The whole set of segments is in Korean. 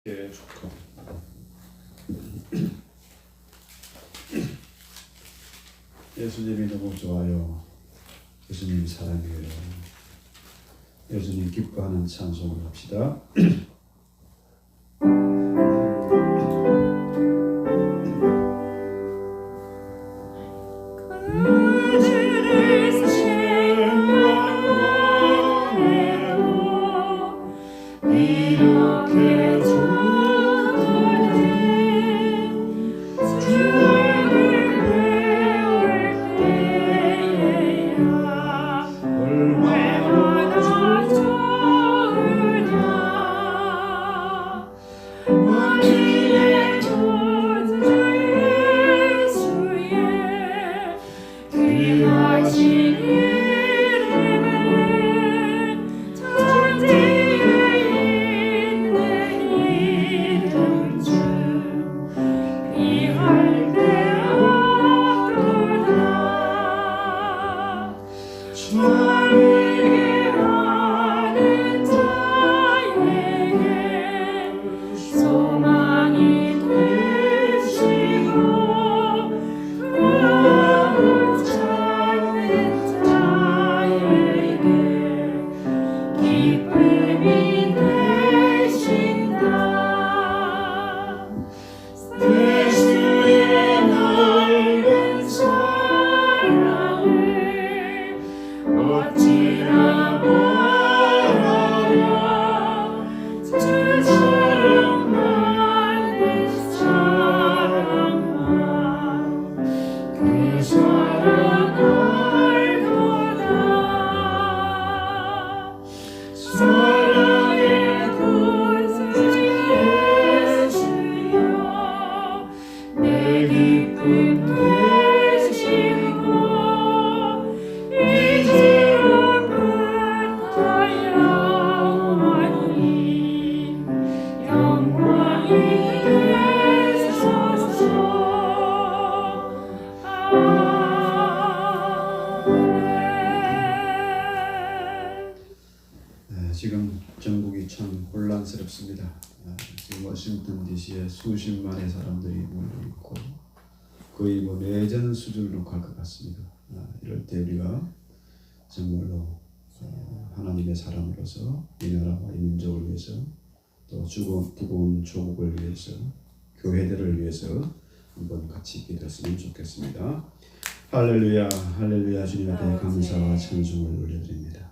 예, 좋고. 예수님이 너무 좋아요. 예수님 사랑해요. 예수님 기뻐하는 찬송을 합시다. 지금 전국이 참 혼란스럽습니다. 지금 워싱턴 DC에 수십만의 사람들이 몰려있고 거의 내전 수준으로 갈 것 같습니다. 이럴 때 우리가 정말로 하나님의 사람으로서 이 나라와 이 민족을 위해서 또 두고온 조국을 위해서 교회들을 위해서 한번 같이 기도했으면 좋겠습니다. 할렐루야 할렐루야. 주님 앞에 감사와 찬송을 올려드립니다.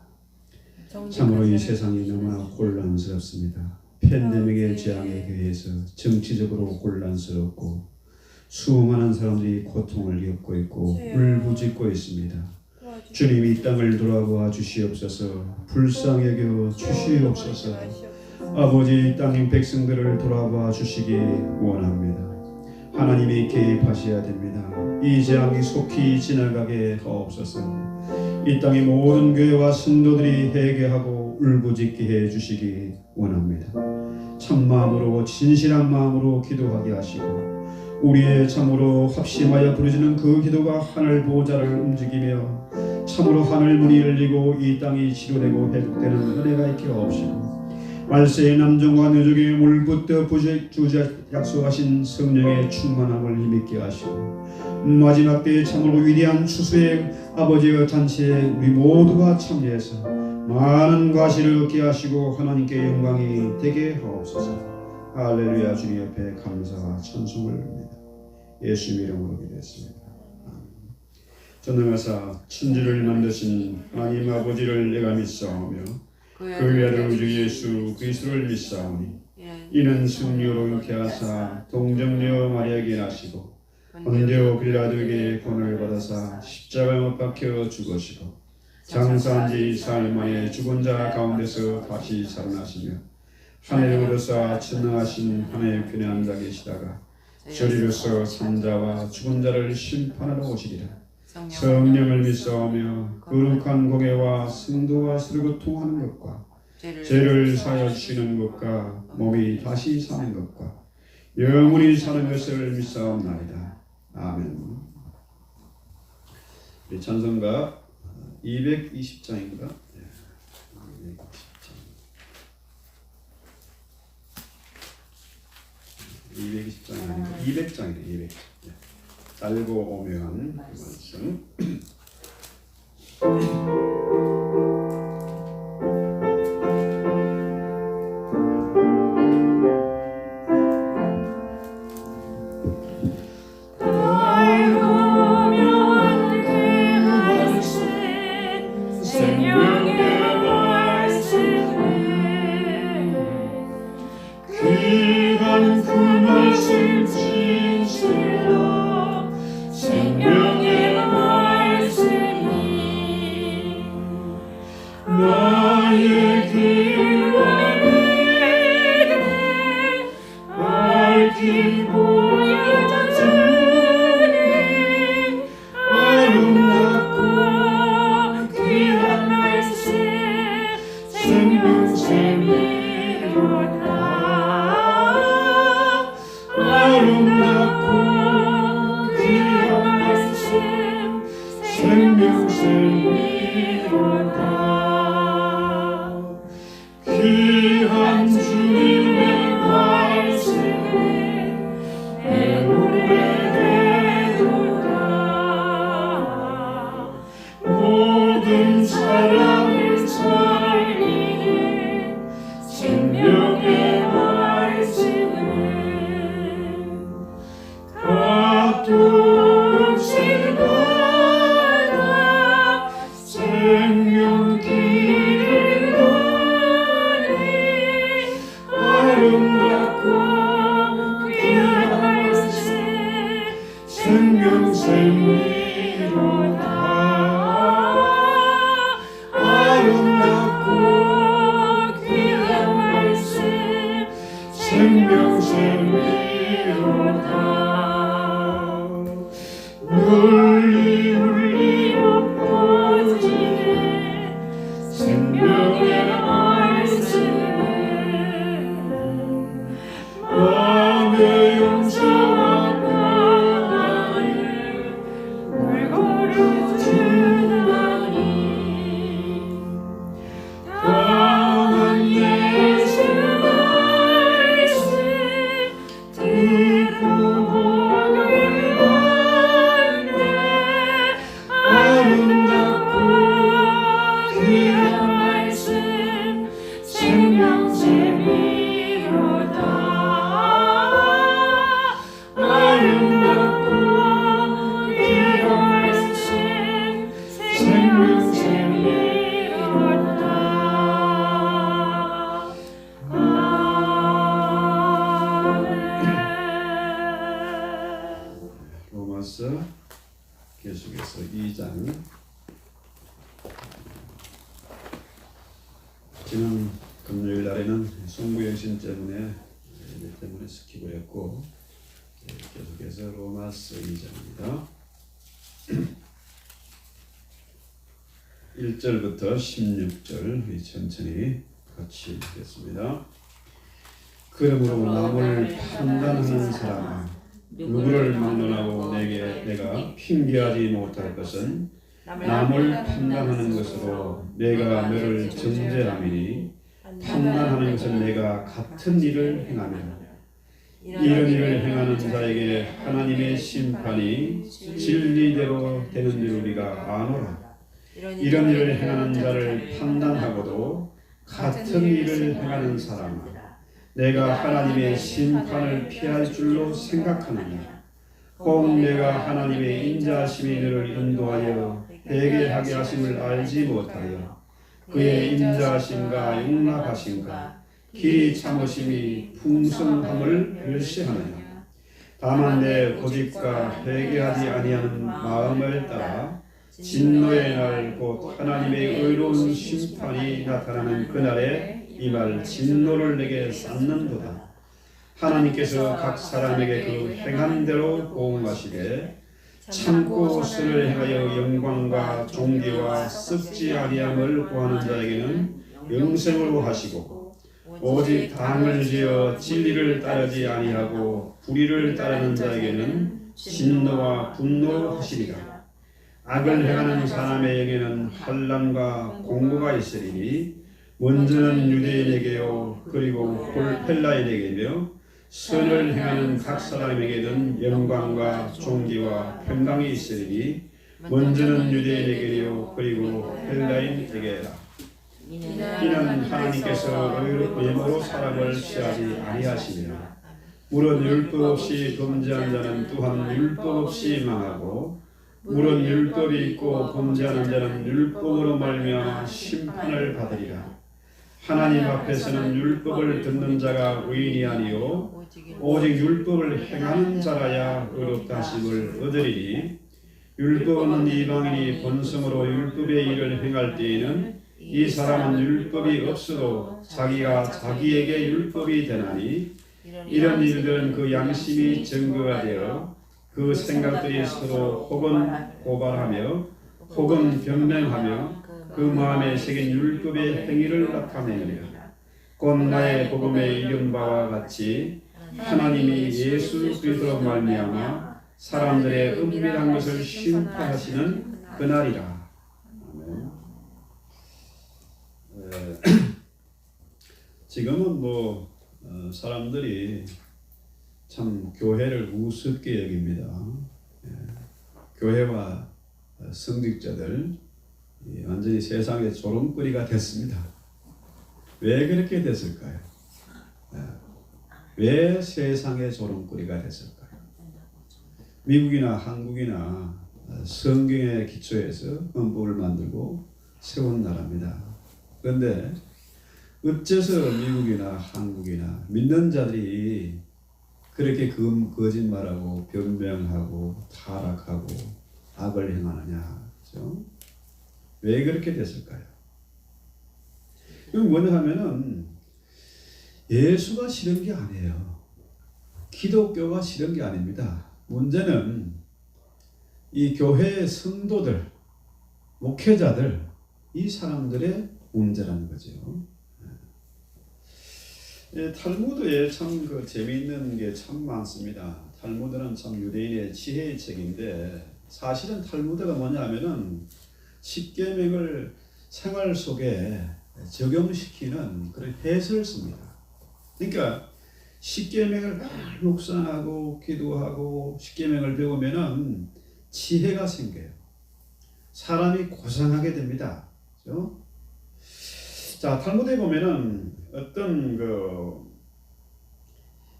참으로 이 세상이 너무나 혼란스럽습니다. 팬데믹의 재앙에 의해서 정치적으로 혼란스럽고 수많은 사람들이 고통을 겪고 있고 울부짖고 있습니다. 주님 이 땅을 돌아보아 주시옵소서. 불쌍히 여겨 주시옵소서. 아버지 이 땅의 백성들을 돌아봐 주시기 원합니다. 하나님이 개입하셔야 됩니다. 이 재앙이 속히 지나가게 하옵소서. 이 땅의 모든 교회와 성도들이 회개하고 울부짖게 해주시기 원합니다. 참마음으로 진실한 마음으로 기도하게 하시고 우리의 참으로 합심하여 부르짖는 그 기도가 하늘 보좌를 움직이며 참으로 하늘 문이 열리고 이 땅이 치료되고 회복되는 은혜가 있게 하옵시고 말세의 남종과 여종의 물붓듯 주자 약속하신 성령의 충만함을 힘있게 하시고 마지막 때에 참으로 위대한 추수의 아버지의 잔치에 우리 모두가 참여해서 많은 과실을 얻게 하시고 하나님께 영광이 되게 하옵소서. 할렐루야. 주님 옆에 감사와 찬송을 드립니다. 예수 이름으로 기도했습니다. 전능하사 천지를 만드신 하나님 아버지를 내가 믿사오며 그 외아들 우주 예수 그리스도를 믿사오니 이는 승리로 잉태하사 동정녀 마리아에게 나시고 본디오 빌라도에게 권을 받아사 십자가에 못 박혀 죽으시고 장사한 지 사흘 만에 죽은 자 가운데서 다시 살아나시며 하늘에 오르사 전능하신 하나님의 편에 앉아 계시다가 저리로서 산자와 죽은 자를 심판하러 오시리라. 성령을 믿사오며 거룩한 공예와 성도와 서로 통하는 것과 죄를 사하여 주시는 것과 몸이 다시 사는 것과 영원히 사는 것을 믿사옵나이다. 아멘. 찬송가 220장인가? 220장이 아니고 200장이네. 200장. 짧고 오묘한 말씀. 계속해서 2장. 지난 금요일 날에는 송구영신 때문에 스킵을 했고, 계속해서 로마서 2장입니다. 1절부터 16절 천천히 같이 읽겠습니다. 그러므로 남을 판단하는 사람아, 누구를 막론하고 내가 핑계하지 못할 것은 남을 판단하는 것으로 내가 너를 정죄함이니, 판단하는 것은 내가 같은 일을 행하며 이런 일을 행하는 자에게 하나님의 심판이 진리대로 되는 줄 우리가 아노라. 이런 일을 행하는 자를 판단하고도 같은 일을 행하는 사람아, 내가 하나님의 심판을 피할 줄로 생각하느냐? 혹 내가 하나님의 인자하심이 너를 인도하여 회개하게 하심을 알지 못하여 그의 인자하심과 용납하심과 길이 참으심이 풍성함을 멸시하느냐? 다만 내 고집과 회개하지 아니하는 마음을 따라 진노의 날 곧 하나님의 의로운 심판이 나타나는 그날에 이 말 진노를 내게 쌓는도다. 하나님께서 각 사람에게 그 행한 대로 보응하시되 참고 선을 행하여 영광과 존귀와 썩지 아니함을 구하는 자에게는 영생으로 하시고, 오직 당을 지어 진리를 따르지 아니하고 불의를 따르는 자에게는 진노와 분노로 하시리라. 악을 행하는 사람의 영에는 환난과 공고가 있으리니, 먼저는 유대인에게요 그리고 헬라인에게며 선을 행하는 각 사람에게는 영광과 존귀와 평강이 있으리니 먼저는 유대인에게요 그리고 헬라인에게라. 이는 하나님께서 외모로 사람을 취하지 아니하시니라. 물은 율법 없이 범죄한 자는 또한 율법 없이 망하고 물은 율법이 있고 범죄하는 자는 율법으로 말미암아 심판을 받으리라. 하나님 앞에서는 율법을 듣는 자가 의인이 아니요 오직 율법을 행하는 자라야 의롭다 하심을 얻으리니 율법은 이방인이 본성으로 율법의 일을 행할 때에는 이 사람은 율법이 없어도 자기가 자기에게 율법이 되나니 이런 일들은 그 양심이 증거가 되어 그 생각들이 서로 혹은 고발하며 혹은 변명하며 그 마음에 새긴 율법의 행위를 나타내느니라. 곧 나의 복음에 이른 바와 같이 하나님이 예수 그리스도로 말미암아 사람들의 은밀한 것을 심판하시는 그날이라. 아멘. 지금은 사람들이 참 교회를 우습게 여깁니다. 교회와 성직자들 완전히 세상의 조롱거리가 됐습니다. 왜 그렇게 됐을까요? 왜 세상의 조롱거리가 됐을까요? 미국이나 한국이나 성경의 기초에서 헌법을 만들고 세운 나라입니다. 그런데 어째서 미국이나 한국이나 믿는 자들이 그렇게 거짓말하고 변명하고 타락하고 악을 행하느냐? 그렇죠? 왜 그렇게 됐을까요? 이건 뭐냐 하면은 예수가 싫은 게 아니에요. 기독교가 싫은 게 아닙니다. 문제는 이 교회의 성도들, 목회자들, 이 사람들의 문제라는 거죠. 탈무드에 참 재미있는 게 참 많습니다. 탈무드는 참 유대인의 지혜의 책인데 사실은 탈무드가 뭐냐면은 십계명을 생활 속에 적용시키는 그런 해설서입니다. 그러니까 십계명을 늘 묵상하고 기도하고 십계명을 배우면은 지혜가 생겨요. 사람이 고상하게 됩니다. 그렇죠? 자, 탈무드에 보면은 어떤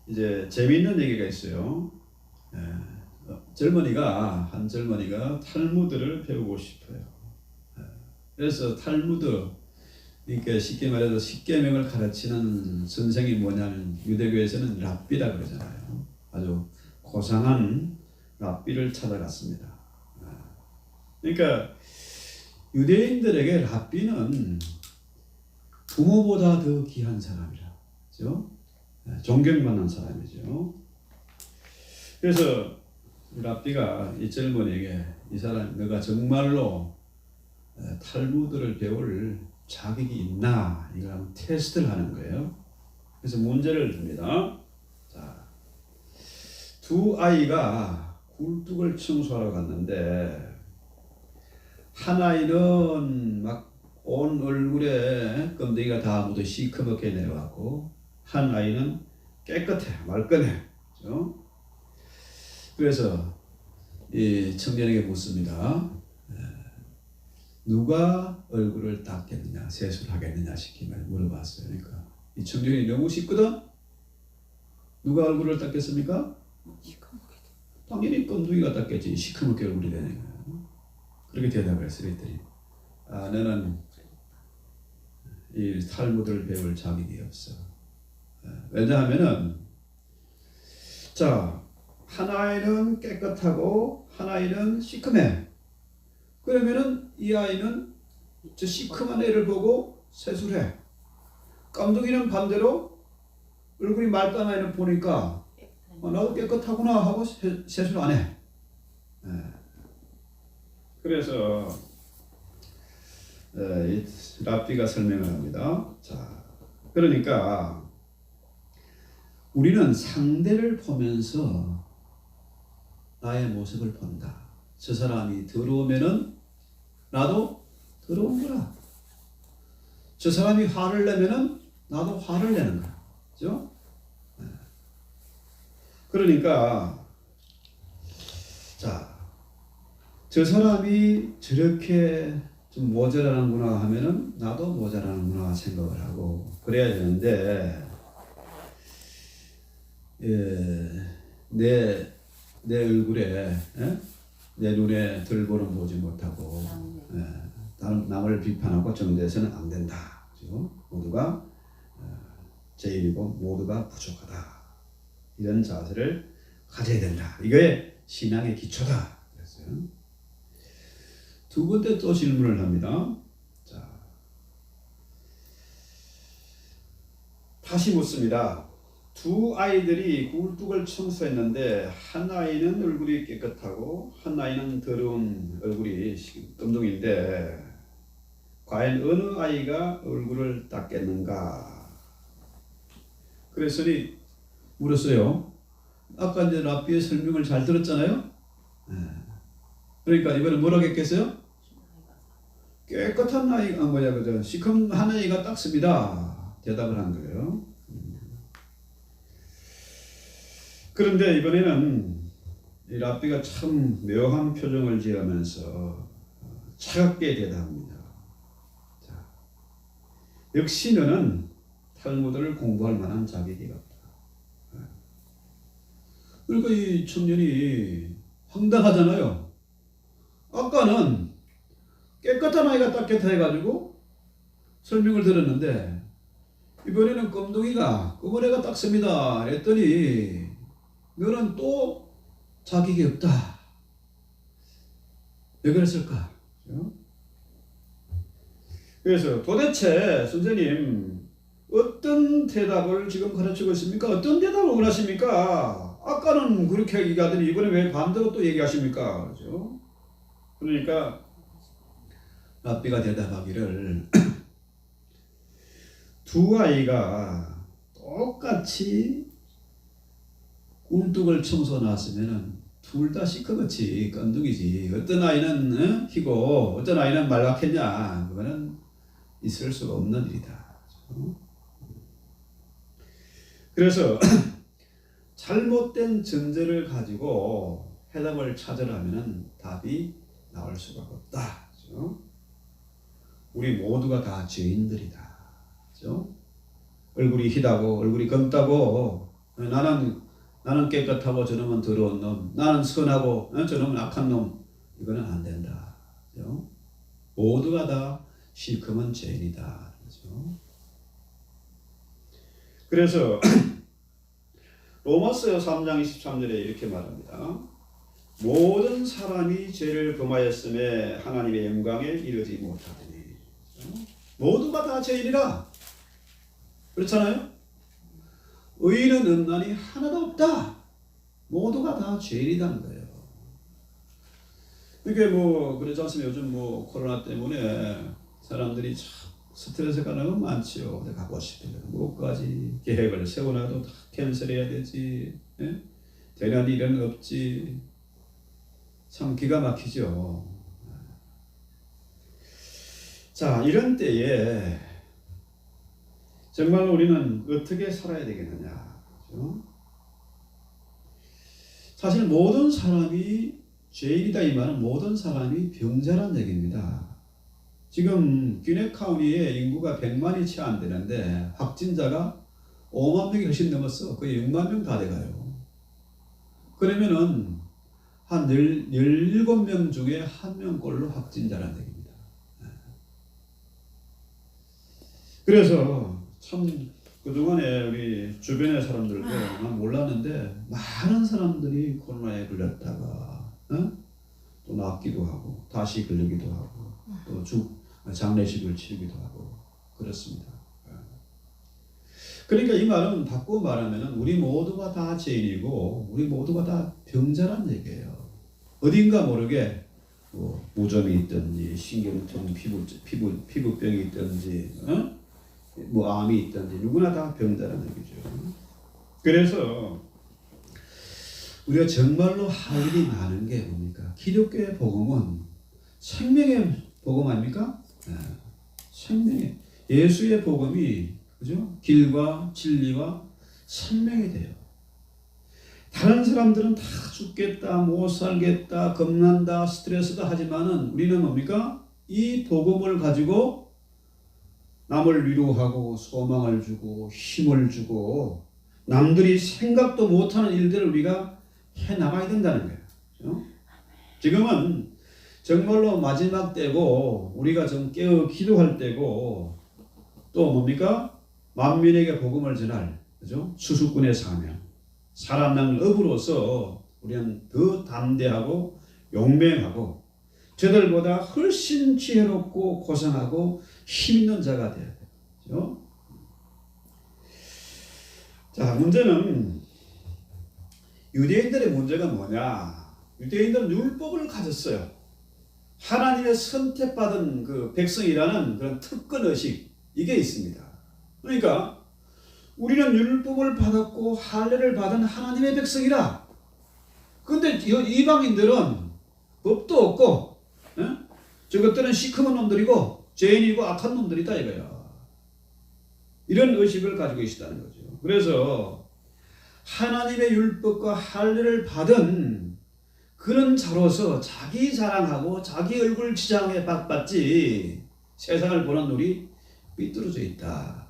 이제 재미있는 얘기가 있어요. 한 젊은이가 탈무드를 배우고 싶어요. 그래서 탈무드, 그러니까 쉽게 말해서 십계명을 가르치는 선생이 뭐냐면 유대교에서는 랍비라 그러잖아요. 아주 고상한 랍비를 찾아갔습니다. 그러니까 유대인들에게 랍비는 부모보다 더 귀한 사람이라, 그렇죠? 존경받는 사람이죠. 그래서 랍비가 이 젊은이에게 이 사람 너가 정말로 탈무드를 배울 자격이 있나 이걸 한번 테스트를 하는 거예요. 그래서 문제를 줍니다. 자, 두 아이가 굴뚝을 청소하러 갔는데 한 아이는 막 온 얼굴에 껌데기가 다 묻어 시커멓게 내려왔고 한 아이는 깨끗해 말끔해. 그렇죠? 그래서 이 청년에게 묻습니다. 누가 얼굴을 닦겠느냐, 세수를 하겠느냐 시키면 물어봤어요. 그러니까 이 청년이 너무 쉽거든. 누가 얼굴을 닦겠습니까? 당연히 껌둥이가 닦겠지. 시커멓게 얼굴이 되는 거예요. 그렇게 대답을 했어요. 그랬더니 너는 이 탈무드를 배울 자격이 없어. 왜냐하면은 자, 한 아이는 깨끗하고 한 아이는 시커매. 그러면은 이 아이는 저 시커먼 애를 보고 세수를 해. 깜둥이는 반대로 얼굴이 맑은 아이를 보니까 나도 깨끗하구나 하고 세수를 안 해. 그래서 이 랍비가 설명을 합니다. 자, 그러니까 우리는 상대를 보면서 나의 모습을 본다. 저 사람이 더러우면은 나도 더러운 거라. 저 사람이 화를 내면은 나도 화를 내는 거야. 그죠? 그러니까 자, 저 사람이 저렇게 좀 모자라는구나 하면은 나도 모자라는구나 생각을 하고 그래야 되는데 내 얼굴에 내 눈에 들보는 보지 못하고 다른 남을 비판하고 정죄해서는 안 된다. 그죠? 모두가 제일이고 모두가 부족하다. 이런 자세를 가져야 된다. 이거의 신앙의 기초다. 그랬어요. 두 번째 또 질문을 합니다. 자, 다시 묻습니다. 두 아이들이 굴뚝을 청소했는데 한 아이는 얼굴이 깨끗하고 한 아이는 더러운 얼굴이 검둥인데 과연 어느 아이가 얼굴을 닦겠는가? 그랬더니 물었어요. 아까 이제 랍비의 설명을 잘 들었잖아요. 그러니까 이번에 뭐라고 했겠어요? 깨끗한 아이가 그죠? 시커먼 아이가 닦습니다. 대답을 한 거예요. 그런데 이번에는 이 랍비가 참 묘한 표정을 지으면서 차갑게 대답합니다. 자, 역시 너는 탈무드를 공부할 만한 자격이 없다. 그러니까 이 청년이 황당하잖아요. 아까는 깨끗한 아이가 닦겠다 해가지고 설명을 들었는데 이번에는 검둥이가 검은애가 닦습니다 했더니 너는 또 자격이 없다. 왜 그랬을까? 그래서 도대체 선생님 어떤 대답을 지금 가르치고 있습니까? 어떤 대답을 원하십니까? 아까는 그렇게 얘기하더니 이번에 왜 반대로 또 얘기하십니까? 그죠? 그러니까 랍비가 대답하기를 두 아이가 똑같이 굴뚝을 청소 놨으면은 둘 다 시커멓지 껌둥이지. 어떤 아이는 희고 어떤 아이는 말랐겠냐. 그거는 있을 수가 없는 일이다. 그래서 잘못된 전제를 가지고 해답을 찾으려면 답이 나올 수가 없다. 그렇죠? 우리 모두가 다 죄인들이다. 그렇죠? 얼굴이 희다고 얼굴이 검다고 나는 깨끗하고 저놈은 더러운 놈, 나는 선하고 저놈은 악한 놈, 이거는 안 된다. 그렇죠? 모두가 다 시커먼 죄인이다. 그렇죠? 그래서 로마서 3장 23절에 이렇게 말합니다. 모든 사람이 죄를 범하였음에 하나님의 영광에 이르지 못하더니. 모두가 다 죄인이라. 그렇잖아요? 의인은 없나니 하나도 없다. 모두가 다 죄인이라는 거예요. 이게 그렇지 않습니까? 요즘 코로나 때문에 사람들이 참 스트레스가 너무 많지요. 내가 가고 싶은데 못 가지. 계획을 세워놔도 다 캔슬해야 되지. 예? 되는 일은 없지. 참 기가 막히죠. 자, 이런 때에 정말 우리는 어떻게 살아야 되겠느냐. 그렇죠? 사실 모든 사람이 죄인이다 이 말은 모든 사람이 병자란 얘기입니다. 지금 귀네 카운티의 인구가 100만이 채 안 되는데 확진자가 5만 명이 훨씬 넘었어. 거의 6만 명 다 돼가요. 그러면은 한 17명 중에 1명꼴로 확진자란 얘기입니다. 그래서 참 그동안에 우리 주변의 사람들도 난 몰랐는데 많은 사람들이 코로나에 걸렸다가 또 낫기도 하고 다시 걸리기도 하고 또 장례식을 치르기도 하고 그렇습니다. 그러니까 이 말은 바꾸어 말하면 우리 모두가 다 죄인이고 우리 모두가 다 병자란 얘기예요. 어딘가 모르게 무좀이 있든지 신경통 피부병이 있든지 암이 있든지 누구나 다 병자란 얘기죠. 그래서 우리가 정말로 할 일이 많은 게 뭡니까? 기독교의 복음은 생명의 복음 아닙니까? 생명의 예수의 복음이 그죠? 길과 진리와 생명이 돼요. 다른 사람들은 다 죽겠다, 못 살겠다, 겁난다, 스트레스다 하지만은 우리는 뭡니까? 이 복음을 가지고 남을 위로하고 소망을 주고 힘을 주고 남들이 생각도 못하는 일들을 우리가 해나가야 된다는 거예요. 그렇죠? 지금은 정말로 마지막 때고 우리가 좀 깨어 기도할 때고 또 뭡니까? 만민에게 복음을 전할 그죠? 수수꾼의 사명 살아남는 업으로서 우리는 더 담대하고 용맹하고 저들보다 훨씬 지혜롭고 고상하고 힘있는 자가 되어야 돼요. 그렇죠? 자, 문제는 유대인들의 문제가 뭐냐? 유대인들은 율법을 가졌어요. 하나님의 선택받은 그 백성이라는 그런 특권의식 이게 있습니다. 그러니까 우리는 율법을 받았고 할례를 받은 하나님의 백성이라. 그런데 이방인들은 법도 없고 저것들은 시커먼 놈들이고 죄인이고 악한 놈들이다 이거야. 이런 의식을 가지고 계시다는 거죠. 그래서 하나님의 율법과 할례를 받은 그런 자로서 자기 자랑하고 자기 얼굴 지장에 받지 세상을 보는 눈이 삐뚤어져 있다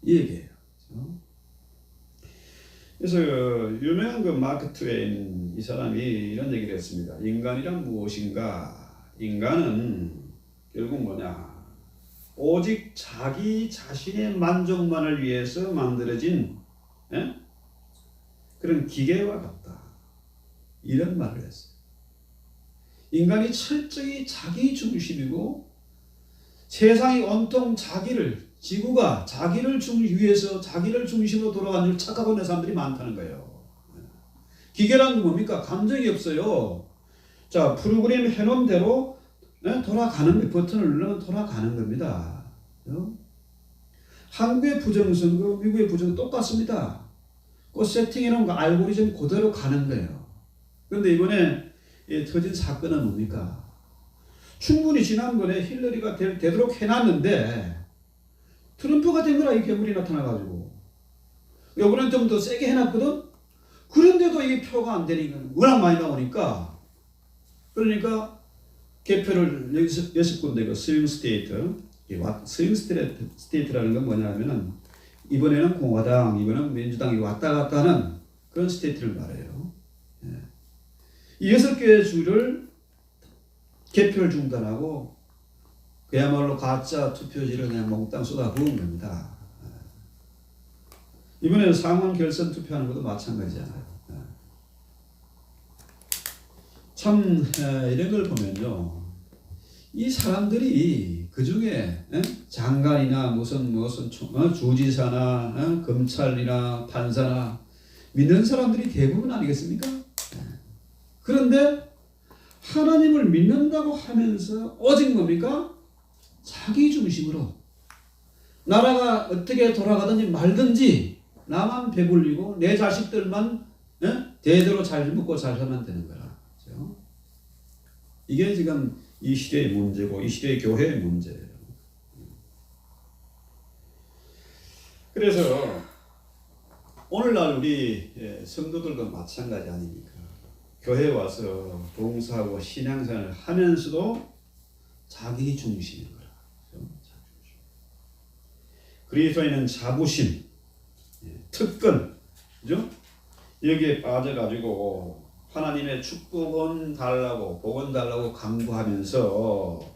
이 얘기예요. 그래서 유명한 그 마크 트웨인 이 사람이 이런 얘기를 했습니다. 인간이란 무엇인가? 인간은 결국 뭐냐? 오직 자기 자신의 만족만을 위해서 만들어진 그런 기계와 같다. 이런 말을 했어요. 인간이 철저히 자기 중심이고 세상이 온통 자기를 지구가 자기를 위해서 자기를 중심으로 돌아가는 줄 착각하고 있는 사람들이 많다는 거예요. 기계라는 건 뭡니까? 감정이 없어요. 자, 프로그램 해놓은 대로 돌아가는 버튼을 누르면 돌아가는 겁니다. 한국의 부정선거, 미국의 부정선거 똑같습니다. 그 세팅해놓은 거 알고리즘 그대로 가는 거예요. 그런데 이번에 터진 사건은 뭡니까? 충분히 지난번에 힐러리가 되도록 해놨는데 트럼프가 된 거라 이 괴물이 나타나가지고 이번엔 좀 더 세게 해놨거든? 그런데도 이게 표가 안 되니까 워낙 많이 나오니까 그러니까 개표를 6군데 그 스윙 스테이트 스윙 스테이트라는 건 뭐냐면은 이번에는 공화당 이번에는 민주당이 왔다 갔다 하는 그런 스테이트를 말해요. 이 6개의 주를 개표를 중단하고 그야말로 가짜 투표지를 그냥 몽땅 쏟아부은 겁니다. 이번에 상원 결선 투표하는 것도 마찬가지잖아요. 참 이런 걸 보면요, 이 사람들이 그 중에 장관이나 무슨 주지사나 검찰이나 판사나 믿는 사람들이 대부분 아니겠습니까? 그런데 하나님을 믿는다고 하면서 오직 뭡니까? 자기 중심으로 나라가 어떻게 돌아가든지 말든지 나만 배불리고 내 자식들만 대대로 잘 먹고 잘 살면 되는 거라. 그렇죠? 이게 지금 이 시대의 문제고 이 시대의 교회의 문제예요. 그래서 오늘날 우리 성도들도 마찬가지 아닙니까? 교회에 와서 봉사하고 신앙생활을 하면서도 자기 중심인 거라. 그리스도인은 자부심, 특권, 그죠? 여기에 빠져가지고 하나님의 축복은 달라고, 복은 달라고 강구하면서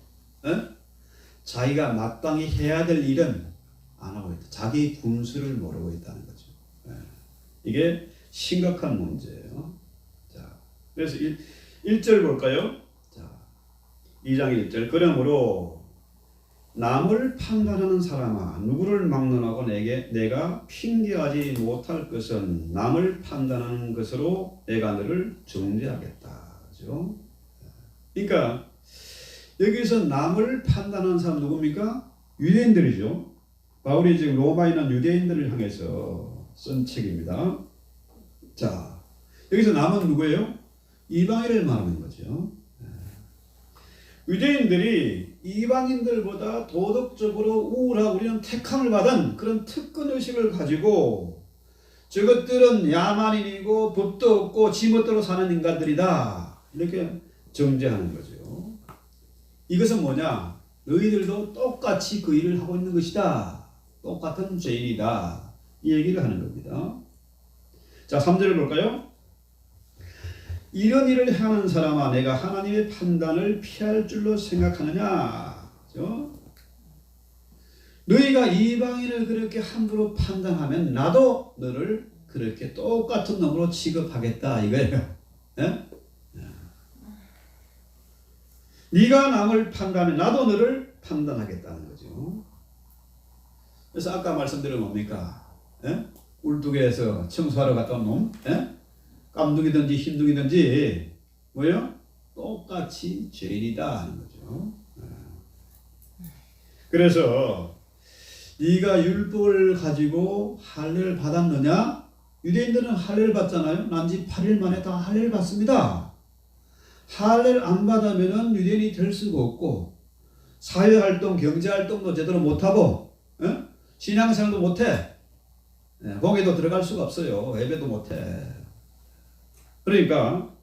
자기가 마땅히 해야 될 일은 안 하고 있다. 자기 군수를 모르고 있다는 거죠. 이게 심각한 문제예요. 자, 그래서 1절 볼까요? 자, 2장 1절. 그러므로 남을 판단하는 사람아, 누구를 막론하고 내가 핑계하지 못할 것은 남을 판단하는 것으로 내가 너를 정죄하겠다. 그죠? 그러니까 여기서 남을 판단하는 사람 누굽니까? 유대인들이죠. 바울이 지금 로마에 있는 유대인들을 향해서 쓴 책입니다. 자, 여기서 남은 누구예요? 이방인을 말하는 거죠. 유대인들이 이방인들보다 도덕적으로 우월하고 우리는 택함을 받은 그런 특권의식을 가지고 저것들은 야만인이고 법도 없고 지멋대로 사는 인간들이다. 이렇게 정죄하는 거죠. 이것은 뭐냐? 너희들도 똑같이 그 일을 하고 있는 것이다. 똑같은 죄인이다. 이 얘기를 하는 겁니다. 자, 3절을 볼까요? 이런 일을 행하는 사람아 내가 하나님의 판단을 피할 줄로 생각하느냐? 그렇죠? 너희가 이방인을 그렇게 함부로 판단하면 나도 너를 그렇게 똑같은 놈으로 취급하겠다 이거예요. 예? 네가 남을 판단하면 나도 너를 판단하겠다는 거죠. 그래서 아까 말씀드린 뭡니까? 예? 울두개에서 청소하러 갔다 온 놈? 예? 깜둥이든지 흰둥이든지 뭐예요? 똑같이 죄인이다 하는 거죠. 그래서 네가 율법을 가지고 할례를 받았느냐? 유대인들은 할례를 받잖아요. 난지 8일 만에 다 할례를 받습니다. 할례를 안 받으면 유대인이 될 수가 없고 사회활동, 경제활동도 제대로 못하고 신앙생활도 못해. 공회도 들어갈 수가 없어요. 예배도 못해. 그러니까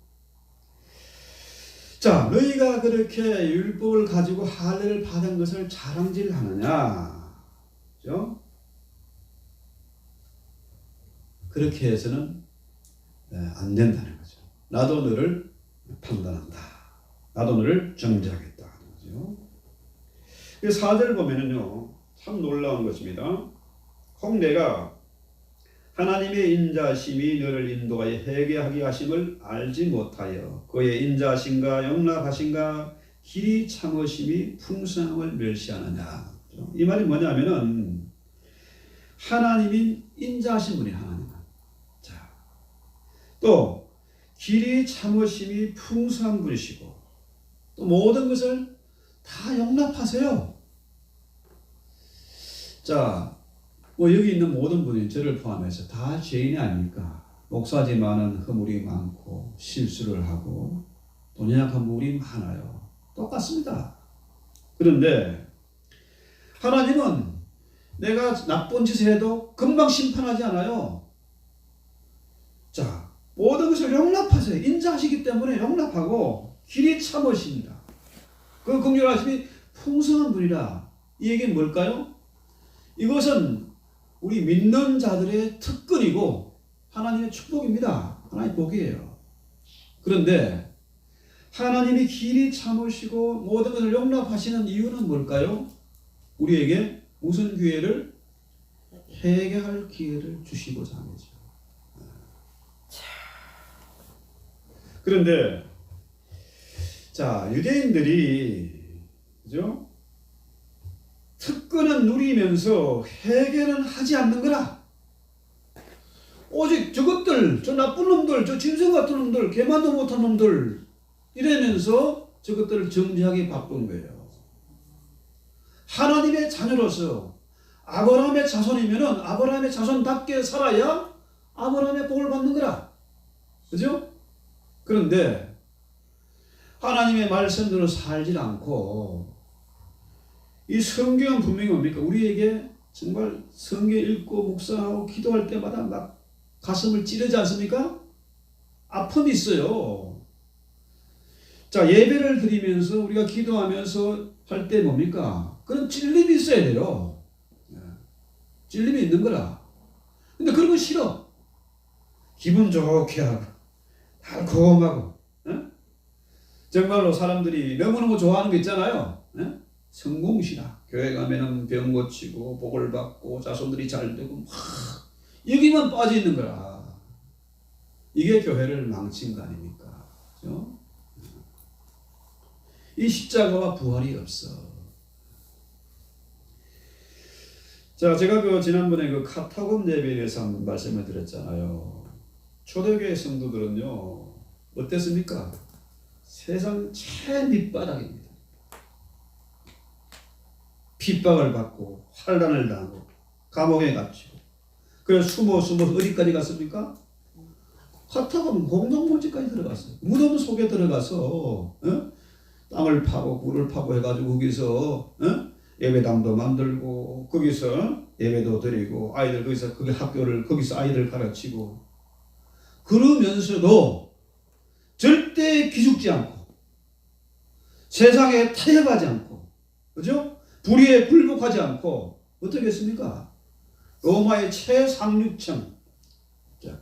자, 너희가 그렇게 율법을 가지고 할례를 받은 것을 자랑질하느냐? 그죠? 그렇게 해서는 안 된다는 거죠. 나도 너를 판단한다. 나도 너를 정죄하겠다 하는 거죠. 4절 보면은요, 참 놀라운 것입니다. 혹 내가 하나님의 인자심이 너를 인도하여 회개하게 하심을 알지 못하여 그의 인자심과 용납하심과 길이 참으심이 풍성함을 멸시하느냐. 이 말이 뭐냐면은 하나님이 인자하신 분이 하나님은. 자, 또 길이 참으심이 풍성한 분이시고 또 모든 것을 다 용납하세요. 자, 뭐 여기 있는 모든 분이 저를 포함해서 다 죄인이 아닙니까? 목사지만은 허물이 많고 실수를 하고 또 연약한 부분이 많아요. 똑같습니다. 그런데 하나님은 내가 나쁜 짓을 해도 금방 심판하지 않아요. 자, 모든 것을 용납하세요. 인자하시기 때문에 용납하고 길이 참으십니다. 그 긍휼하심이 풍성한 분이라. 이 얘기는 뭘까요? 이것은 우리 믿는 자들의 특권이고 하나님의 축복입니다. 하나님의 복이에요. 그런데 하나님이 길이 참으시고 모든 것을 용납하시는 이유는 뭘까요? 우리에게 무슨 기회를? 회개할 기회를 주시고자 하는 거죠. 그런데 자, 유대인들이 그죠? 특권은 누리면서 회개는 하지 않는 거라. 오직 저것들, 저 나쁜 놈들, 저 짐승 같은 놈들, 개만도 못한 놈들 이러면서 저것들을 정죄하기 바쁜 거예요. 하나님의 자녀로서 아브라함의 자손이면은 아브라함의 자손답게 살아야 아브라함의 복을 받는 거라. 그죠? 그런데 하나님의 말씀대로 살지 않고 이 성경은 분명히 뭡니까? 우리에게 정말 성경 읽고 묵상하고 기도할 때마다 막 가슴을 찌르지 않습니까? 아픔이 있어요. 자, 예배를 드리면서 우리가 기도하면서 할 때 뭡니까? 그런 찔림이 있어야 돼요. 찔림이 있는 거라. 근데 그런 거 싫어. 기분 좋게 하고 달콤하고 정말로 사람들이 너무너무 좋아하는 게 있잖아요. 성공시라. 교회 가면은 병 고치고 복을 받고 자손들이 잘 되고 막 여기만 빠져 있는 거라. 이게 교회를 망친 거 아닙니까? 그렇죠? 이 십자가와 부활이 없어. 자, 제가 지난번에 카타콤 예배에 대해서 한번 말씀을 드렸잖아요. 초대교회 성도들은요 어땠습니까? 세상 최 밑바닥입니다. 핍박을 받고 환난을 당하고 감옥에 갇히고 그래서 숨어 어디까지 갔습니까? 카타콤 공동묘지까지 들어갔어요. 무덤 속에 들어가서 땅을 파고 굴을 파고 해가지고 거기서 예배당도 만들고 거기서 예배도 드리고 아이들 거기서 거기 학교를 거기서 아이들 가르치고 그러면서도 절대 기죽지 않고 세상에 타협하지 않고 그죠? 불의에 굴복하지 않고 어떻게 했습니까? 로마의 최상류층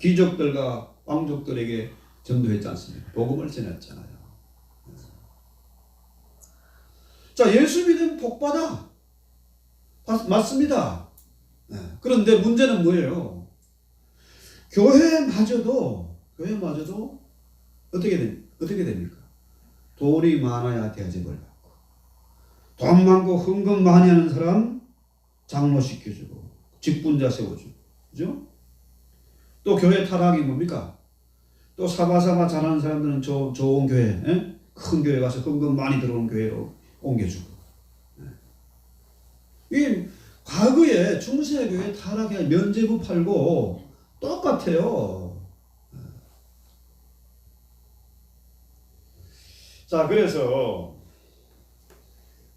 귀족들과 왕족들에게 전도했지 않습니까? 복음을 전했잖아요. 자, 예수 믿으면 복받아. 맞습니다. 그런데 문제는 뭐예요? 교회마저도 어떻게 됩니까? 돈이 많아야 대접을 받고 돈 많고 헌금 많이 하는 사람 장로 시켜주고 직분자 세워주고 그죠? 또 교회 타락이 뭡니까? 또 사바사바 잘하는 사람들은 좋은 교회 큰 교회 가서 헌금 많이 들어오는 교회로 옮겨주고 이 과거에 중세교회 타락에 면죄부 팔고 똑같아요. 자, 그래서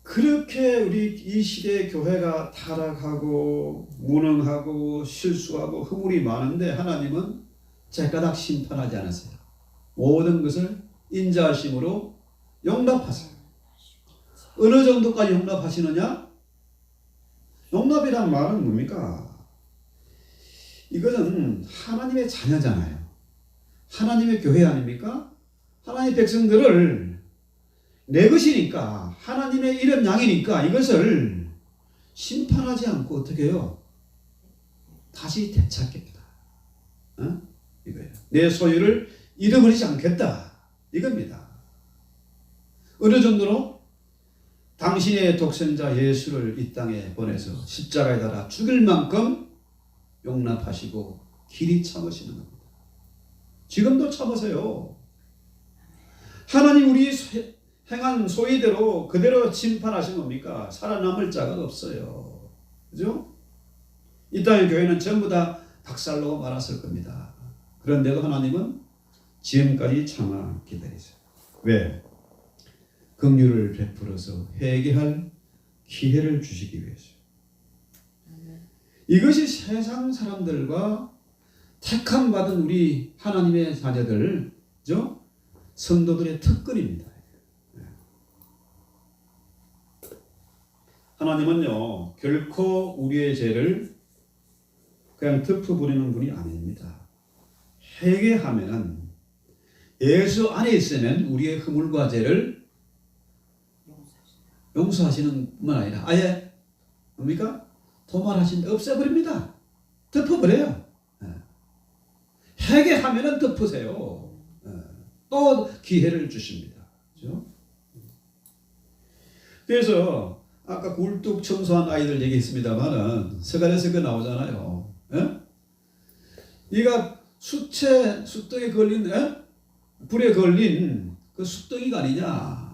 그렇게 우리 이 시대의 교회가 타락하고 무능하고 실수하고 허물이 많은데 하나님은 제가닥 심판하지 않으세요. 모든 것을 인자하심으로 용납하세요. 어느 정도까지 용납하시느냐? 용납이란 말은 뭡니까? 이것은 하나님의 자녀잖아요. 하나님의 교회 아닙니까? 하나님의 백성들을 내 것이니까 하나님의 이런 양이니까 이것을 심판하지 않고 어떻게 해요? 다시 되찾겠다. 이거예요. 내 소유를 잃어버리지 않겠다. 이겁니다. 어느 정도로? 당신의 독생자 예수를 이 땅에 보내서 십자가에 달아 죽일 만큼 용납하시고 길이 참으시는 겁니다. 지금도 참으세요. 하나님 우리 행한 소위대로 그대로 심판하신 겁니까? 살아남을 자가 없어요. 그죠? 이 땅의 교회는 전부 다 박살나고 말았을 겁니다. 그런데도 하나님은 지금까지 참아 기다리세요. 왜? 긍휼을 베풀어서 회개할 기회를 주시기 위해서. 이것이 세상 사람들과 택함받은 우리 하나님의 자녀들, 그죠? 성도들의 특권입니다. 하나님은요, 결코 우리의 죄를 그냥 덮어버리는 분이 아닙니다. 회개하면은 예수 안에 있으면 우리의 허물과 죄를 용서하시는 뿐만 아니라 아예 뭡니까? 도말하신 없애버립니다. 덮어버려요. 회개하면은 덮으세요. 또 기회를 주십니다. 그렇죠? 그래서 아까 굴뚝 청소한 아이들 얘기했습니다만은 서간에서 그 나오잖아요. 얘가 숯등에 걸린 불에 걸린 그 숯덩이가 아니냐.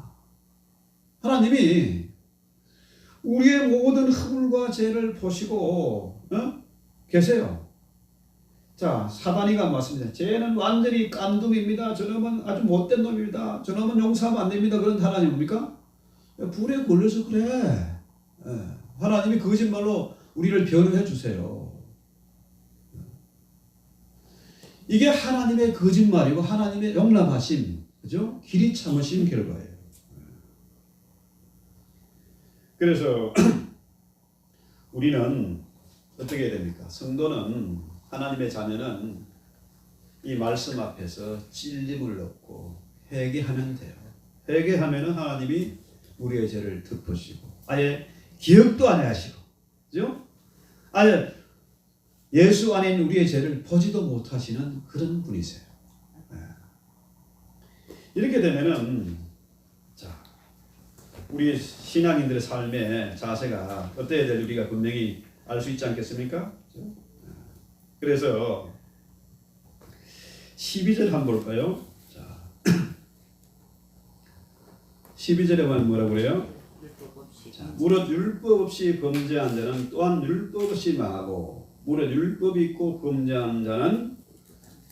하나님이 우리의 모든 허물과 죄를 보시고 계세요. 자, 사단이가 맞습니다. 쟤는 완전히 깐둥입니다. 저놈은 아주 못된 놈입니다. 저놈은 용서하면 안 됩니다. 그런 하나님 뭡니까? 불에 걸려서 그래. 하나님이 거짓말로 우리를 변호해 주세요. 이게 하나님의 거짓말이고 하나님의 용납하심, 그죠? 길이 참으신 결과예요. 그래서 우리는 어떻게 해야 됩니까? 성도는 하나님의 자녀는 이 말씀 앞에서 찔림을 얻고 회개하면 돼요. 회개하면은 하나님이 우리의 죄를 덮으시고 아예 기억도 안 하시고, 그죠? 아예 예수 안에 있는 우리의 죄를 보지도 못하시는 그런 분이세요. 이렇게 되면은 우리 신앙인들의 삶의 자세가 어때야 될 우리가 분명히 알 수 있지 않겠습니까? 그래서 12절 한번 볼까요? 자, 12절에 보면 뭐라고 그래요? 무릇 율법 없이 범죄한 자는 또한 율법 없이 망하고 무릇 율법이 있고 범죄한 자는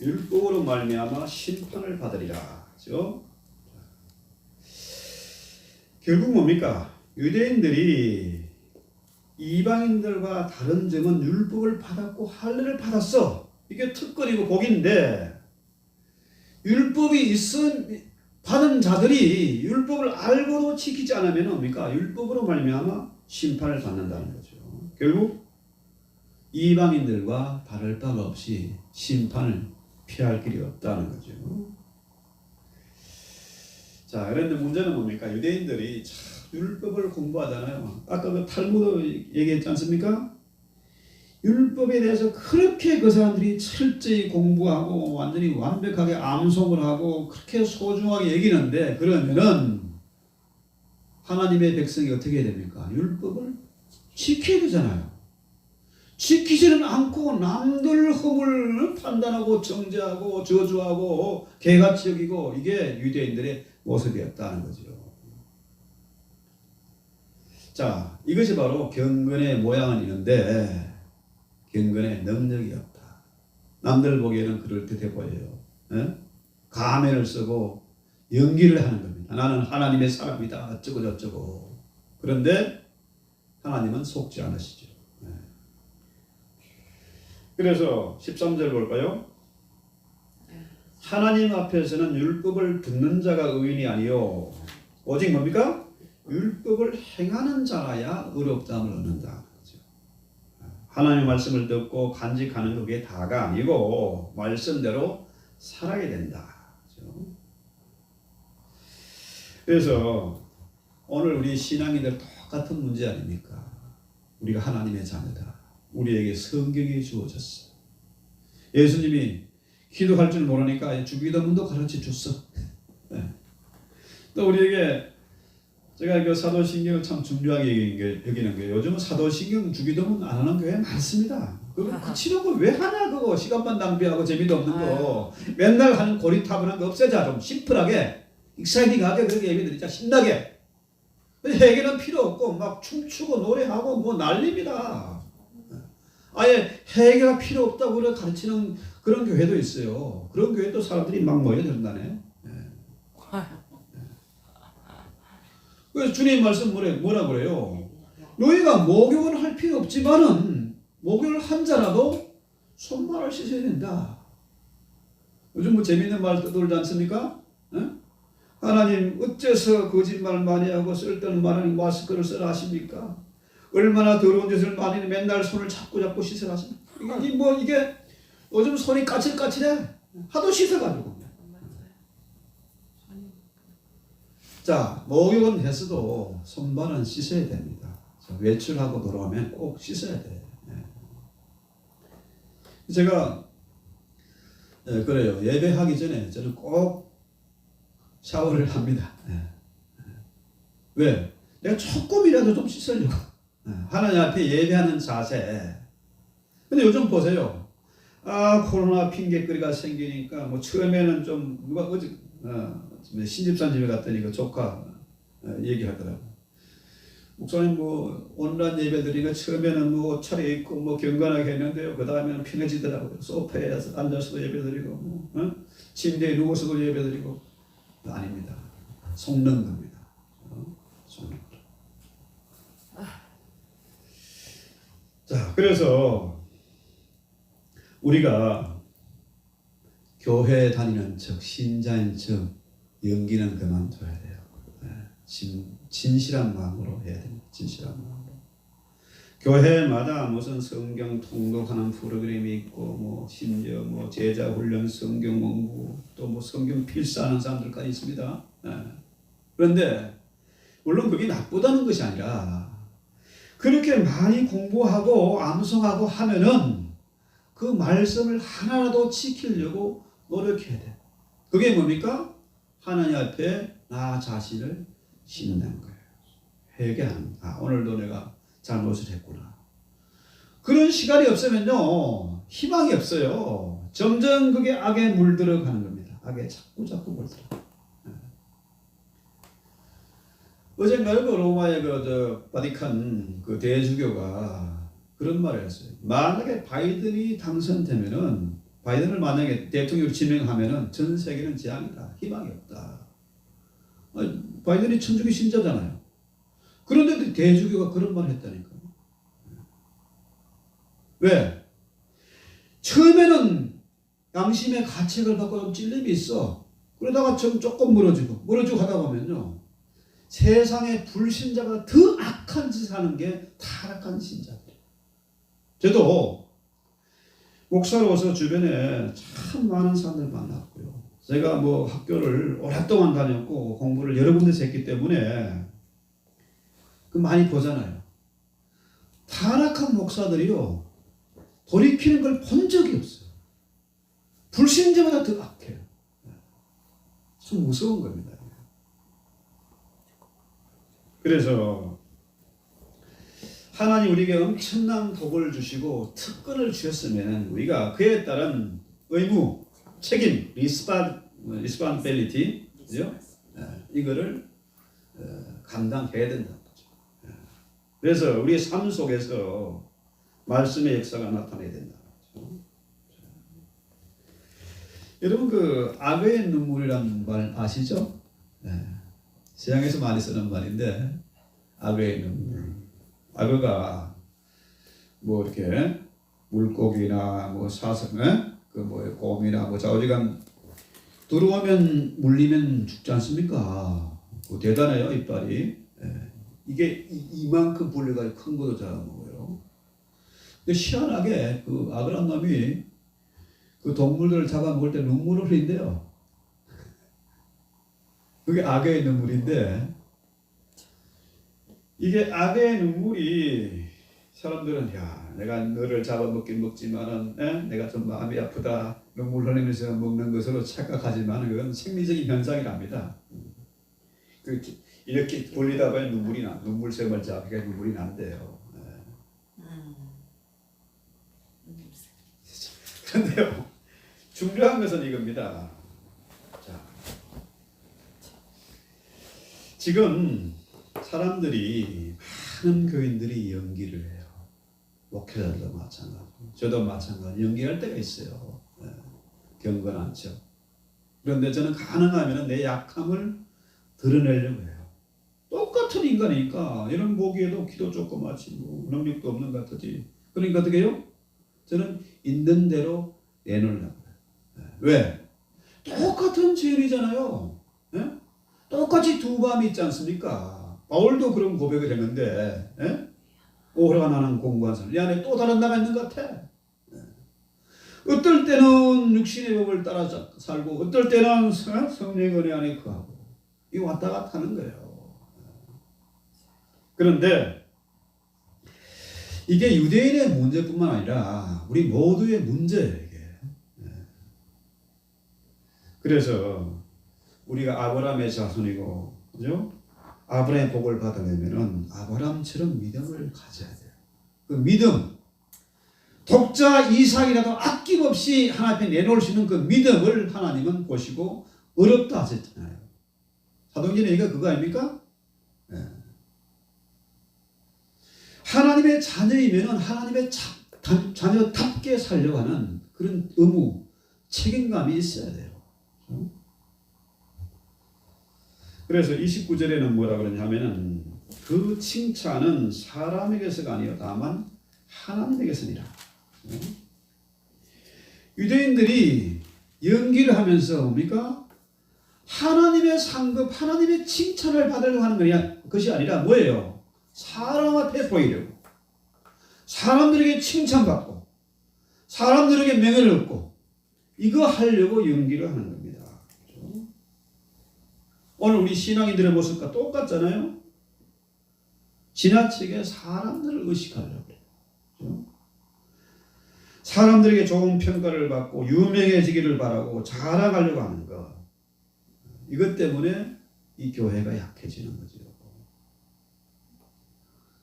율법으로 말미암아 심판을 받으리라. 그렇죠? 결국 뭡니까? 유대인들이 이방인들과 다른 점은 율법을 받았고 할례를 받았어. 이게 특권이고 복인데 율법이 받은 자들이 율법을 알고도 지키지 않으면 뭡니까? 율법으로 말미암아 심판을 받는다는 거죠. 결국 이방인들과 다를 바가 없이 심판을 피할 길이 없다는 거죠. 자, 그런데 문제는 뭡니까? 유대인들이 율법을 공부하잖아요. 아까 그 탈무드 얘기했지 않습니까? 율법에 대해서 그렇게 그 사람들이 철저히 공부하고 완전히 완벽하게 암송을 하고 그렇게 소중하게 여기는데 그러면은 하나님의 백성이 어떻게 해야 됩니까? 율법을 지켜야 되잖아요. 지키지는 않고 남들 허물 판단하고 정죄하고 저주하고 개같이 여기고 이게 유대인들의 모습이었다는 거죠. 자, 이것이 바로 경건의 모양은 있는데 경건의 능력이 없다. 남들 보기에는 그럴듯해 보여요. 가면을 쓰고 연기를 하는 겁니다. 나는 하나님의 사람이다. 어쩌고 저쩌고. 그런데 하나님은 속지 않으시죠. 그래서 13절 볼까요? 하나님 앞에서는 율법을 듣는 자가 의인이 아니요 오직 뭡니까? 율법을 행하는 자라야 의롭다함을 얻는다. 하나님의 말씀을 듣고 간직하는 그게 다가 아니고 말씀대로 살아야 된다. 그래서 오늘 우리 신앙인들 똑같은 문제 아닙니까? 우리가 하나님의 자녀다. 우리에게 성경이 주어졌어. 예수님이 기도할 줄 모르니까 주기도문도 가르쳐 줬어. 또 우리에게 제가 그 사도신경을 참 중요하게 여기는 게 요즘은 사도신경 주기도문 안 하는 교회 많습니다. 그거 치는 거 왜 하냐 그거 시간만 낭비하고 재미도 없는 거 맨날 하는 고리타분한 거 없애자 좀 심플하게 익사이팅하게 그렇게 예배드리자 신나게 회개는 필요 없고 막 춤추고 노래하고 뭐 난립니다. 아예 회개가 필요 없다고 가르치는 그런 교회도 있어요. 그런 교회도 사람들이 막 모여든다네. 그래서 주님 말씀 뭐라 그래요? 너희가 목욕을 할 필요 없지만은 목욕을 한 자라도 손발을 씻어야 된다. 요즘 뭐 재밌는 말 떠돌지 않습니까? 하나님 어째서 거짓말 많이 하고 쓸데없는 말하는 마스크를 쓰라 하십니까? 얼마나 더러운 짓을 많이 맨날 손을 잡고 씻으라 하십니까? 이게 요즘 손이 까칠까칠해. 하도 씻어가지고. 자, 목욕은 했어도 손발은 씻어야 됩니다. 외출하고 돌아오면 꼭 씻어야 돼. 제가 그래요. 예배하기 전에 저는 꼭 샤워를 합니다. 왜? 내가 조금이라도 좀 씻으려고. 하나님 앞에 예배하는 자세. 근데 요즘 보세요. 코로나 핑계거리가 생기니까 뭐 처음에는 좀 누가 신집산 집에 갔더니 그 조카 얘기하더라고. 목사님 뭐 온라인 예배드리니까 처음에는 뭐 옷 차려입고 뭐 경건하게 했는데요. 그 다음에는 편해지더라고요. 소파에 앉아서도 예배드리고 침대에 누워서도 예배드리고. 아닙니다. 속는 겁니다. 속는 거. 자, 그래서 우리가 교회 다니는 척 신자인 척 연기는 그만둬야 돼요. 진실한 마음으로 해야 됩니다. 진실한 마음으로. 교회마다 무슨 성경 통독하는 프로그램이 있고 뭐 심지어 뭐 제자 훈련, 성경 공부, 또 뭐 성경 필사하는 사람들까지 있습니다. 그런데 물론 그게 나쁘다는 것이 아니라 그렇게 많이 공부하고 암송하고 하면은 그 말씀을 하나라도 지키려고 노력해야 돼. 그게 뭡니까? 하나님 앞에 나 자신을 씻는다는 거예요. 회개하는. 오늘도 내가 잘못을 했구나. 그런 시간이 없으면요 희망이 없어요. 점점 그게 악에 물들어가는 겁니다. 악에 자꾸 물들어. 어젠가요 그 로마의 바티칸 그 대주교가 그런 말을 했어요. 만약에 바이든이 당선되면은 바이든을 만약에 대통령으로 지명하면은 전 세계는 재앙이다. 희망이 없다. 바이든이 천주교 신자잖아요. 그런데도 대주교가 그런 말을 했다니까요. 왜? 처음에는 양심의 가책을 받고 좀 찔림이 있어. 그러다가 좀 조금 멀어지고 하다 보면요, 세상의 불신자가 더 악한 짓을 하는 게 타락한 신자들이에요. 저도 목사로서 주변에 참 많은 사람들 만났고요. 제가 뭐 학교를 오랫동안 다녔고 공부를 여러 군데서 했기 때문에 그 많이 보잖아요. 타락한 목사들이요, 돌이키는 걸 본 적이 없어요. 불신자보다 더 악해요. 참 무서운 겁니다. 그래서 하나님 우리에게 엄청난 복을 주시고 특권을 주셨으면 우리가 그에 따른 의무, 책임, responsibility, 그죠? 이거를 감당해야 된다는 거죠. 그래서 우리의 삶 속에서 말씀의 역사가 나타나야 된다는 거죠. 여러분 그 악어의 눈물이라는 말 아시죠? 서양에서 많이 쓰는 말인데, 악어의 눈물. 악어가 뭐 이렇게 물고기나 뭐 사슴, 그 뭐 곰이나 뭐 좌우지간 들어오면 물리면 죽지 않습니까? 대단해요, 이빨이. 이게 이만큼 벌레가 큰 것도 잡아먹어요. 근데 희한하게 그 악어란 놈이 그 동물들을 잡아먹을 때 눈물을 흘린대요. 그게 악어의 눈물인데, 이게 악의 눈물이 사람들은 야, 내가 너를 잡아먹긴 먹지만은 내가 좀 마음이 아프다 눈물 흘리면서 먹는 것으로 착각하지만 그건 생리적인 현상이랍니다. 그 이렇게 돌리다 보면 눈물이 나, 눈물샘을 잡히니까 눈물이 난대요. 그런데요, 중요한 것은 이겁니다. 자, 지금 사람들이, 많은 교인들이 연기를 해요. 목회자들도 마찬가지고 저도 마찬가지. 연기할 때가 있어요. 경건하죠. 그런데 저는 가능하면 내 약함을 드러내려고 해요. 똑같은 인간이니까 이런 보기에도 키도 조그맣지 뭐 능력도 없는 것 같지. 그러니까 어떻게 해요? 저는 있는 대로 내놓으려고 해요. 왜? 똑같은 죄인이잖아요. 똑같이 두 밤이 있지 않습니까? 바울도 그런 고백을 했는데, 오해가 나는 공부한 사람, 이 안에 또 다른 나가 있는 것 같아. 어떨 때는 육신의 법을 따라 살고, 어떨 때는 성령의 은혜 안에 거하고, 이 왔다 갔다 하는 거예요. 그런데 이게 유대인의 문제뿐만 아니라 우리 모두의 문제예요, 이게. 그래서 우리가 아브라함의 자손이고, 그죠? 아브라함의 복을 받으려면은 아브라함처럼 믿음을 가져야 돼요. 그 믿음, 독자 이삭이라도 아낌없이 하나님 앞에 내놓을 수 있는 그 믿음을 하나님은 보시고 어렵다 하셨잖아요. 사도행전에 이거 그거 아닙니까? 하나님의 자녀이면은 하나님의 자녀답게 살려고 하는 그런 의무, 책임감이 있어야 돼요. 그래서 29절에는 뭐라 그러냐면은 그 칭찬은 사람에게서가 아니요 다만 하나님에게서니라. 유대인들이 연기를 하면서 뭡니까? 하나님의 상급, 하나님의 칭찬을 받으려고 하는 것이 아니라 뭐예요? 사람 앞에 보이려고, 사람들에게 칭찬받고 사람들에게 명예를 얻고 이거 하려고 연기를 하는 겁니다. 오늘 우리 신앙인들의 모습과 똑같잖아요. 지나치게 사람들을 의식하려고 해요. 사람들에게 좋은 평가를 받고 유명해지기를 바라고 자랑하려고 하는 것. 이것 때문에 이 교회가 약해지는 거죠.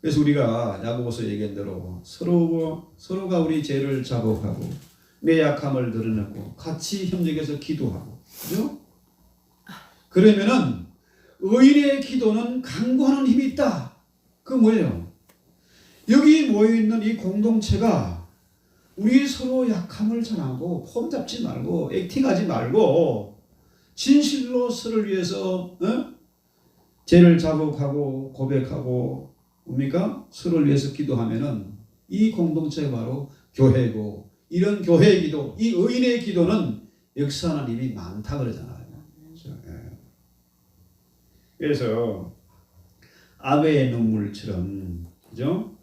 그래서 우리가 야고보서 얘기한 대로 서로가 우리 죄를 자복하고 내 약함을 드러내고 같이 협력해서 기도하고, 그죠? 그러면은 의인의 기도는 강구하는 힘이 있다. 그 뭐예요? 여기 모여있는 이 공동체가 우리 서로 약함을 전하고 폼 잡지 말고 액팅하지 말고 진실로 서로를 위해서 죄를 자복하고 고백하고 뭡니까? 서로를 위해서 기도하면은 이 공동체가 바로 교회고 이런 교회의 기도, 이 의인의 기도는 역사하는 일이 많다 그러잖아요. 그래서 아베의 눈물처럼, 그죠?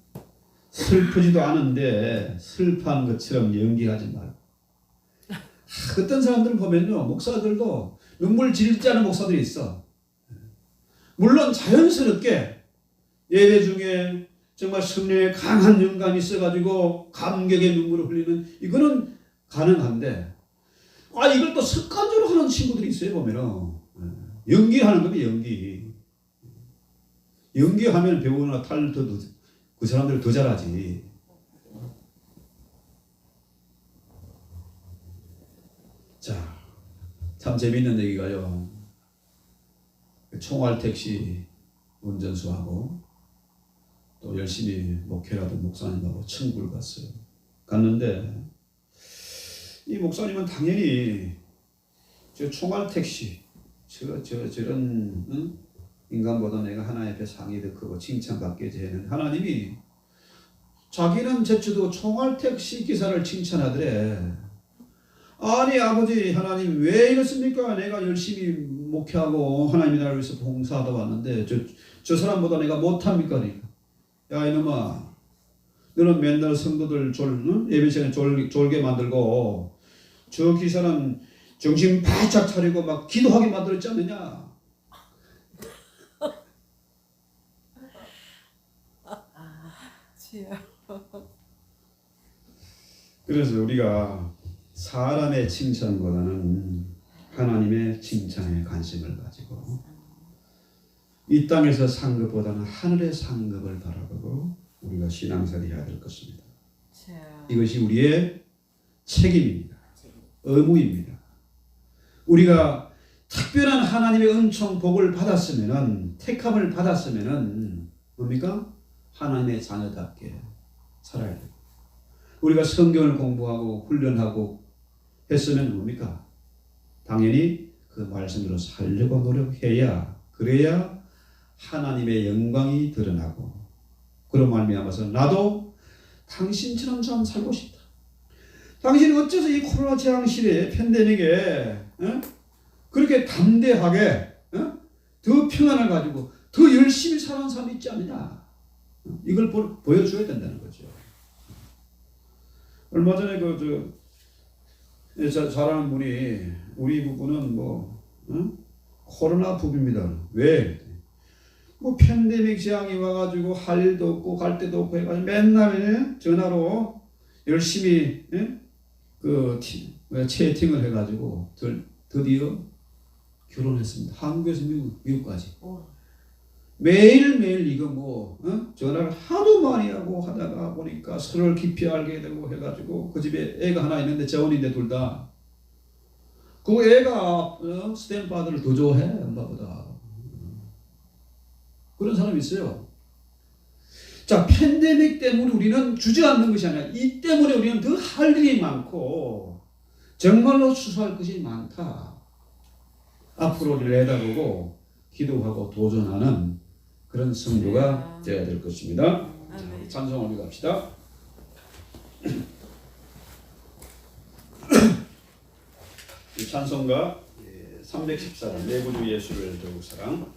슬프지도 않은데 슬퍼한 것처럼 연기하지 말고. 어떤 사람들을 보면요, 목사들도 눈물 질지 않은 목사들이 있어. 물론 자연스럽게 예배 중에 정말 성령의 강한 영감이 있어가지고 감격의 눈물을 흘리는, 이거는 가능한데, 이걸 또 습관적으로 하는 친구들이 있어요. 보면은 연기하는 겁니다. 연기하면 배우나 탤런트 그 사람들 더 잘하지. 자, 참 재밌는 얘기가요. 총알 택시 운전수하고 또 열심히 목회하던 목사님하고 천국을 갔어요. 갔는데 이 목사님은 당연히 저 총알 택시 저런 인간보다 내가 하나님 앞에 상이 더 크고 칭찬받게 되는 하나님이, 자기는 제주도 총알 택시 기사를 칭찬하더래. 아니 아버지 하나님 왜 이렇습니까? 내가 열심히 목회하고 하나님의 나라를 위해서 봉사하다 왔는데 저 사람보다 내가 못합니까? 야 이놈아, 너는 맨날 성도들 예배 시간에 졸게 만들고 저 기사는 정신 바짝 차리고 막 기도하게 만들었지 않느냐? 그래서 우리가 사람의 칭찬보다는 하나님의 칭찬에 관심을 가지고 이 땅에서 상급보다는 하늘의 상급을 바라보고 우리가 신앙생활을 해야 될 것입니다. 이것이 우리의 책임입니다. 의무입니다. 우리가 특별한 하나님의 은총 복을 받았으면은, 택함을 받았으면은 뭡니까? 하나님의 자녀답게 살아야 돼요. 우리가 성경을 공부하고 훈련하고 했으면 뭡니까? 당연히 그 말씀대로 살려고 노력해야, 그래야 하나님의 영광이 드러나고, 그런 말미암아서 나도 당신처럼 좀 살고 싶다. 당신이 어째서 이 코로나 재앙 시대에 팬데믹에 그렇게 담대하게 더 평안을 가지고 더 열심히 사는 사람이 있지 않느냐? 이걸 보여줘야 된다는 거죠. 얼마 전에 잘하는 분이, 우리 부부는 코로나 부부입니다. 왜? 팬데믹 재앙이 와가지고 할 일도 없고 갈 데도 없고 해가지고 맨날 전화로 열심히 채팅을 해가지고 드디어 결혼했습니다. 한국에서 미국까지. 매일매일 이거 전화를 하도 많이 하고 하다가 보니까 서로를 깊이 알게 되고 해가지고, 그 집에 애가 하나 있는데 재혼인데 둘 다. 그 애가 스탠파더를 더 좋아해, 엄마보다. 그런 사람이 있어요. 자, 팬데믹 때문에 우리는 주저앉는 것이 아니라 이 때문에 우리는 더 할 일이 많고 정말로 수고할 것이 많다. 앞으로를 내다보고 기도하고 도전하는 그런 성도가 되어야 될 것입니다. 찬송 올려갑시다. 이 찬송가 314장 내 구주 예수를 더욱 사랑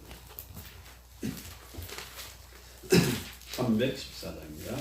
314장입니다.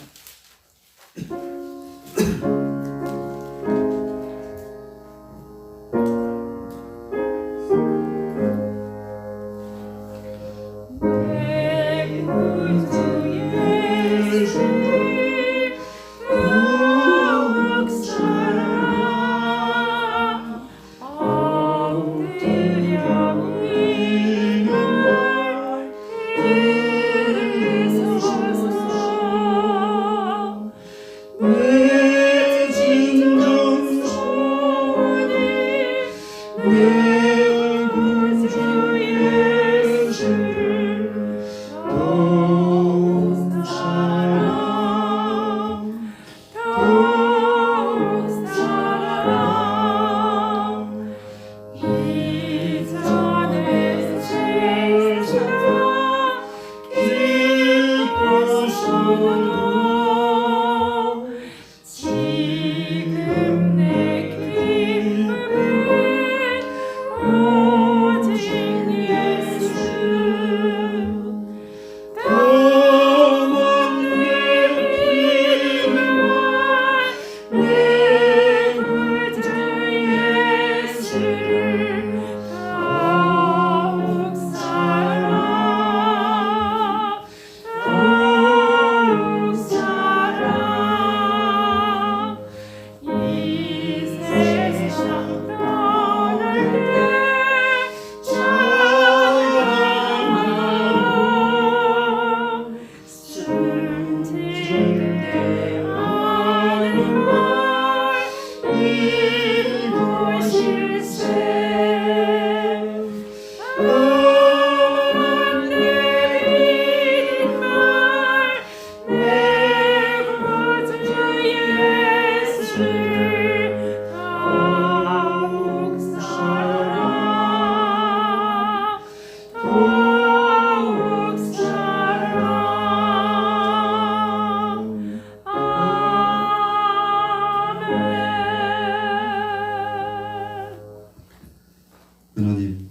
하나님,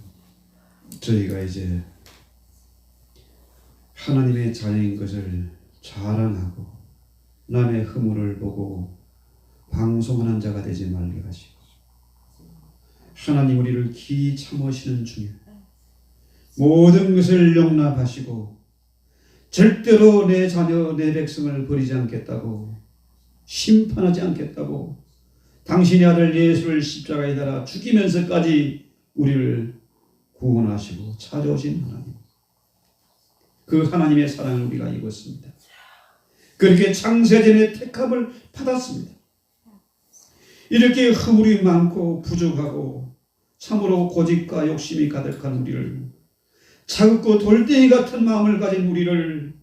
저희가 이제 하나님의 자녀인 것을 자랑하고 남의 허물을 보고 방송하는 자가 되지 말게 하시고, 하나님 우리를 기 참으시는 중에 모든 것을 용납하시고 절대로 내 자녀 내 백성을 버리지 않겠다고, 심판하지 않겠다고 당신의 아들 예수를 십자가에 달아 죽이면서까지 우리를 구원하시고 찾아오신 하나님, 그 하나님의 사랑을 우리가 입었습니다. 그렇게 창세전에 택함을 받았습니다. 이렇게 허물이 많고 부족하고 참으로 고집과 욕심이 가득한 우리를, 차갑고 돌덩이 같은 마음을 가진 우리를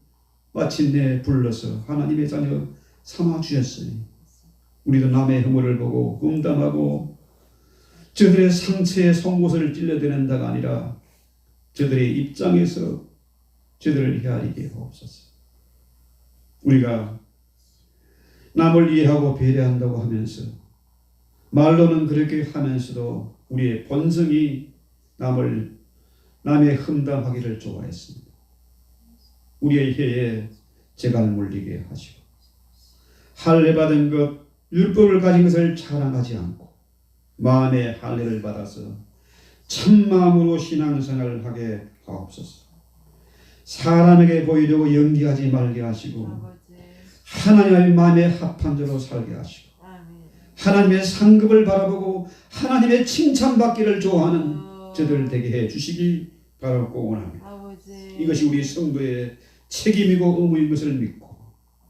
마침내 불러서 하나님의 자녀 삼아 주셨으니, 우리도 남의 허물을 보고 응담하고 저들의 상처에 송곳을 찔러대는다가 아니라 저들의 입장에서 저들을 헤아리게 하옵소서. 우리가 남을 이해하고 배려한다고 하면서, 말로는 그렇게 하면서도 우리의 본성이 남의 흠담하기를 좋아했습니다. 우리의 혀에 재갈 물리게 하시고, 할례 받은 것, 율법을 가진 것을 자랑하지 않고 마음의 할례를 받아서 참마음으로 신앙생활을 하게 하옵소서. 사람에게 보이려고 연기하지 말게 하시고, 하나님의 마음에 합한 자로 살게 하시고, 하나님의 상급을 바라보고 하나님의 칭찬받기를 좋아하는 저들 되게 해 주시기 바라고 원합니다. 이것이 우리 성도의 책임이고 의무인 것을 믿고,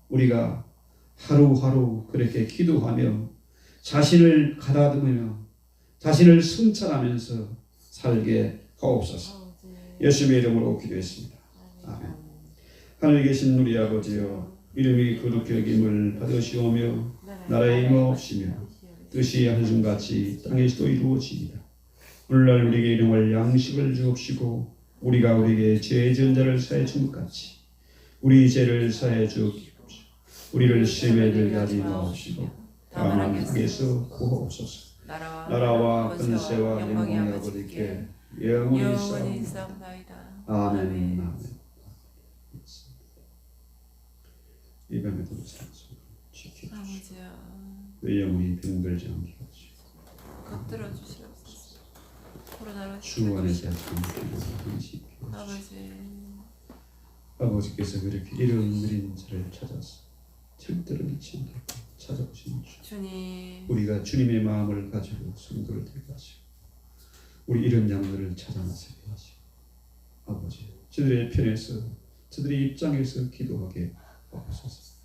우리가 하루하루 그렇게 기도하며 자신을 가다듬으며 자신을 성찰하면서 살게 하옵소서. 예수님의 이름으로 기도했습니다. 아멘. 하늘에 계신 우리 아버지여, 이름이 거룩히 여김을 받으시오며 나라의 임하옵시며 뜻이 하늘같이 땅에서도 이루어지이다. 오늘날 우리에게 일용할 양식을 주옵시고, 우리가 우리에게 죄 지은 자를 사해 준 것 같이 우리 죄를 사해 주옵시고, 우리를 시험에 들게 하지 마옵시고 다만 악에서 구하옵소서. 나라와 권세와 영광이 아버지께 영원히 있사옵나이다. 아멘. 아멘. 이 밤에도 지켜주시고 그 영혼이 병들지 않게 하시고 걷들어 주시옵소서. 코로나로 주 안에서 아버지께서 그렇게 이름 느린 자를 찾아서 절대로 잊지 않게 찾아오시는 주님, 우리가 주님의 마음을 가지고 성도를 되게 하시고 우리 이런 양들을 찾아 나서게 하시고, 아버지 저들의 편에서 저들의 입장에서 기도하게 하옵소서.